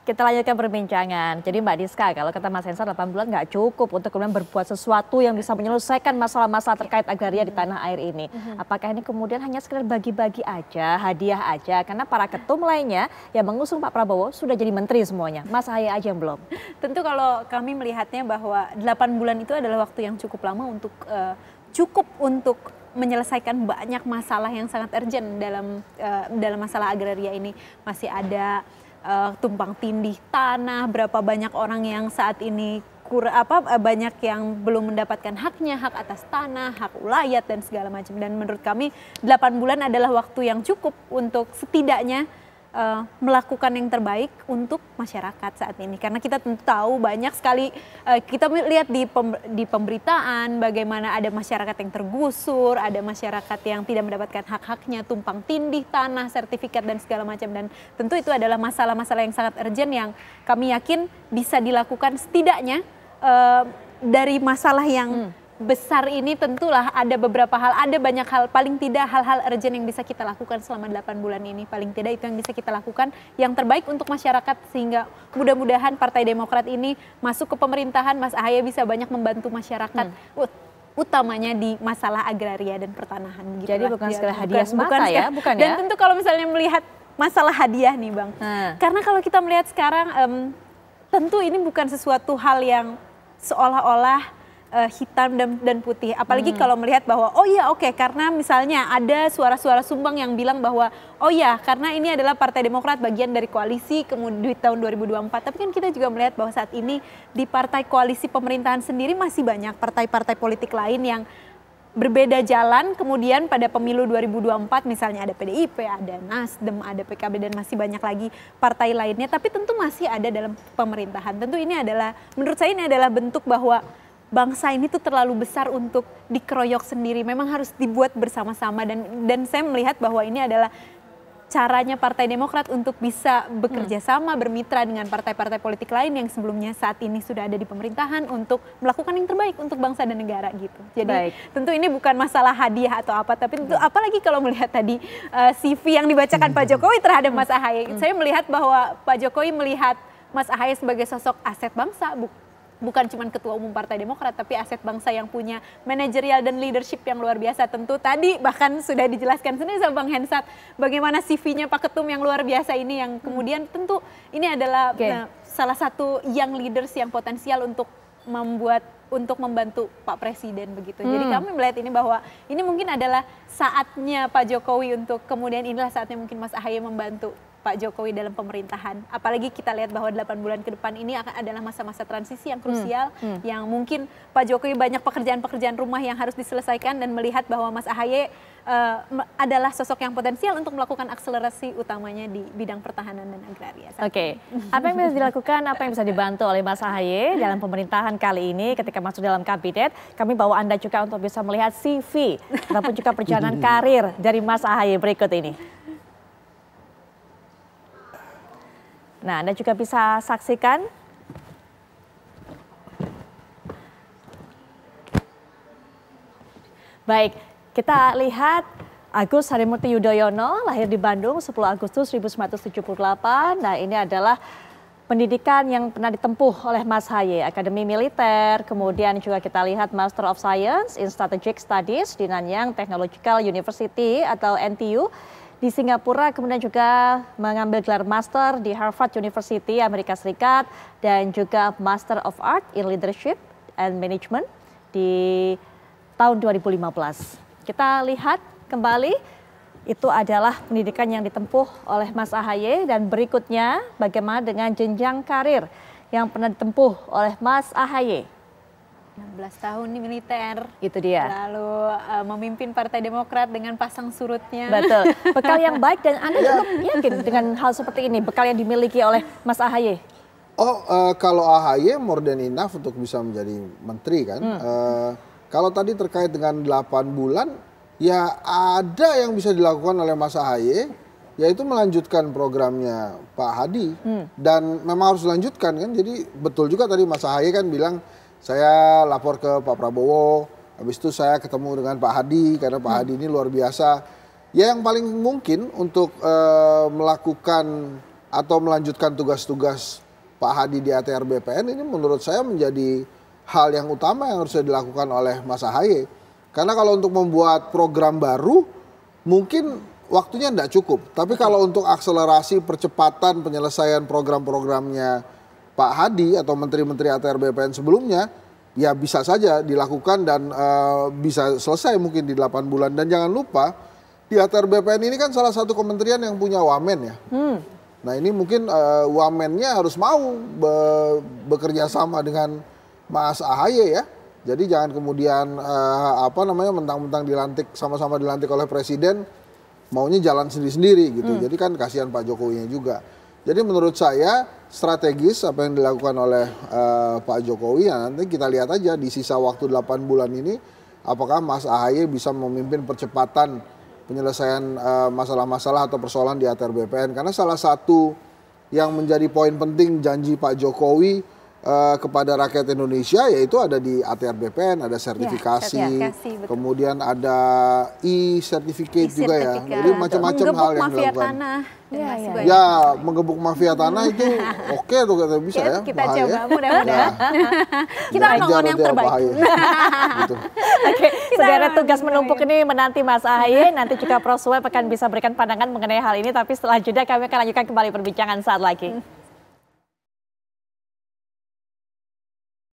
kita lanjutkan perbincangan. Jadi Mbak Diska, kalau kata Mas Hensar 8 bulan nggak cukup untuk kemudian berbuat sesuatu yang bisa menyelesaikan masalah-masalah terkait agraria di tanah air ini. Apakah ini kemudian hanya sekedar bagi-bagi aja, hadiah aja? Karena para ketum lainnya yang mengusung Pak Prabowo sudah jadi menteri semuanya. Mas Ahaye aja yang belum. Tentu kalau kami melihatnya bahwa 8 bulan itu adalah waktu yang cukup lama untuk menyelesaikan banyak masalah yang sangat urgent dalam masalah agraria ini. Masih ada tumpang tindih tanah, berapa banyak orang yang saat ini banyak yang belum mendapatkan haknya, hak atas tanah, hak ulayat dan segala macam. Dan menurut kami 8 bulan adalah waktu yang cukup untuk setidaknya melakukan yang terbaik untuk masyarakat saat ini, karena kita tentu tahu banyak sekali kita lihat di pemberitaan bagaimana ada masyarakat yang tergusur, ada masyarakat yang tidak mendapatkan hak-haknya, tumpang tindih tanah, sertifikat dan segala macam. Dan tentu itu adalah masalah-masalah yang sangat urgent yang kami yakin bisa dilakukan setidaknya dari masalah yang besar ini. Tentulah ada beberapa hal, ada banyak hal, paling tidak hal-hal urgent yang bisa kita lakukan selama 8 bulan ini. Paling tidak itu yang bisa kita lakukan yang terbaik untuk masyarakat, sehingga mudah-mudahan Partai Demokrat ini masuk ke pemerintahan, Mas Ahaye bisa banyak membantu masyarakat, utamanya di masalah agraria dan pertanahan. Gitu. Jadi bukan sekedar hadiah semata ya? Bukan dan ya? tentu kalau misalnya melihat masalah hadiah nih Bang, karena kalau kita melihat sekarang tentu ini bukan sesuatu hal yang seolah-olah hitam dan putih, apalagi kalau melihat bahwa karena misalnya ada suara-suara sumbang yang bilang bahwa karena ini adalah Partai Demokrat bagian dari koalisi kemudian di tahun 2024, tapi kan kita juga melihat bahwa saat ini di partai koalisi pemerintahan sendiri masih banyak partai-partai politik lain yang berbeda jalan. Kemudian pada pemilu 2024 misalnya ada PDIP, ada Nasdem, ada PKB dan masih banyak lagi partai lainnya, tapi tentu masih ada dalam pemerintahan. Tentu ini adalah, menurut saya ini adalah bentuk bahwa bangsa ini tuh terlalu besar untuk dikeroyok sendiri, memang harus dibuat bersama-sama. Dan saya melihat bahwa ini adalah caranya Partai Demokrat untuk bisa bekerja sama, bermitra dengan partai-partai politik lain yang sebelumnya saat ini sudah ada di pemerintahan untuk melakukan yang terbaik untuk bangsa dan negara gitu. Jadi tentu ini bukan masalah hadiah atau apa, tapi tentu apalagi kalau melihat tadi CV yang dibacakan Pak Jokowi terhadap Mas Ahaye, saya melihat bahwa Pak Jokowi melihat Mas Ahaye sebagai sosok aset bangsa, bukan cuma ketua umum Partai Demokrat, tapi aset bangsa yang punya manajerial dan leadership yang luar biasa. Tentu tadi bahkan sudah dijelaskan sendiri sama Bang Hensat bagaimana CV-nya Pak Ketum yang luar biasa ini, yang kemudian tentu ini adalah salah satu young leaders yang potensial untuk membantu Pak Presiden begitu. Jadi kami melihat ini bahwa ini mungkin adalah saatnya Pak Jokowi untuk kemudian inilah saatnya mungkin Mas Ahaye membantu Pak Jokowi dalam pemerintahan. Apalagi kita lihat bahwa 8 bulan ke depan ini adalah masa-masa transisi yang krusial, yang mungkin Pak Jokowi banyak pekerjaan-pekerjaan rumah yang harus diselesaikan, dan melihat bahwa Mas Ahaye adalah sosok yang potensial untuk melakukan akselerasi utamanya di bidang pertahanan dan agraria. Apa yang bisa dilakukan, apa yang bisa dibantu oleh Mas Ahaye dalam pemerintahan kali ini ketika masuk dalam kabinet? Kami bawa Anda juga untuk bisa melihat CV ataupun juga perjalanan karir dari Mas Ahaye berikut ini. Nah, Anda juga bisa saksikan. Baik, kita lihat Agus Harimurti Yudhoyono lahir di Bandung 10 Agustus 1978. Nah, ini adalah pendidikan yang pernah ditempuh oleh Mas Ahaye, Akademi Militer, kemudian juga kita lihat Master of Science in Strategic Studies di Nanyang Technological University atau NTU di Singapura, kemudian juga mengambil gelar Master di Harvard University Amerika Serikat dan juga Master of Art in Leadership and Management di tahun 2015. Kita lihat kembali, itu adalah pendidikan yang ditempuh oleh Mas Ahaye, dan berikutnya bagaimana dengan jenjang karir yang pernah ditempuh oleh Mas Ahaye. 16 tahun di militer. Itu dia. Lalu memimpin Partai Demokrat dengan pasang surutnya. Betul. Bekal yang baik, dan Anda cukup yakin dengan hal seperti ini, bekal yang dimiliki oleh Mas Ahaye? Kalau Ahaye more than enough untuk bisa menjadi menteri kan. Kalau tadi terkait dengan 8 bulan, ya ada yang bisa dilakukan oleh Mas Ahaye, yaitu melanjutkan programnya Pak Hadi. Dan memang harus dilanjutkan kan. Jadi betul juga tadi Mas Ahaye kan bilang, saya lapor ke Pak Prabowo, habis itu saya ketemu dengan Pak Hadi, karena Pak Hadi ini luar biasa. Ya yang paling mungkin untuk melakukan atau melanjutkan tugas-tugas Pak Hadi di ATR BPN ini menurut saya menjadi hal yang utama yang harus dilakukan oleh Mas AHY. Karena kalau untuk membuat program baru mungkin waktunya tidak cukup. Tapi kalau untuk akselerasi percepatan penyelesaian program-programnya Pak Hadi atau menteri-menteri ATR BPN sebelumnya, ya bisa saja dilakukan dan bisa selesai mungkin di 8 bulan. Dan jangan lupa di ATR BPN ini kan salah satu kementerian yang punya wamen ya. Nah ini mungkin wamennya harus mau bekerja sama dengan Mas AHY ya. Jadi jangan kemudian mentang-mentang dilantik sama-sama dilantik oleh presiden maunya jalan sendiri-sendiri gitu. Jadi kan kasihan Pak Jokowinya juga. Jadi menurut saya strategis apa yang dilakukan oleh Pak Jokowi ya nanti kita lihat aja di sisa waktu 8 bulan ini apakah Mas AHY bisa memimpin percepatan penyelesaian masalah-masalah atau persoalan di ATR BPN. Karena salah satu yang menjadi poin penting janji Pak Jokowi kepada rakyat Indonesia yaitu ada di ATR BPN, ada sertifikasi, kemudian ada e-certificate juga ya. Jadi macam-macam hal yang dilakukan. Ya, menggebuk mafia tanah itu oke tuh kita bisa ya. Kita coba mudah-mudahan. Kita nonton yang terbaik. Gitu. Oke, sederet tugas menumpuk ini menanti Mas AHY, nanti juga Prof Sueb akan bisa berikan pandangan mengenai hal ini, tapi setelah jeda kami akan lanjutkan kembali perbincangan saat lagi.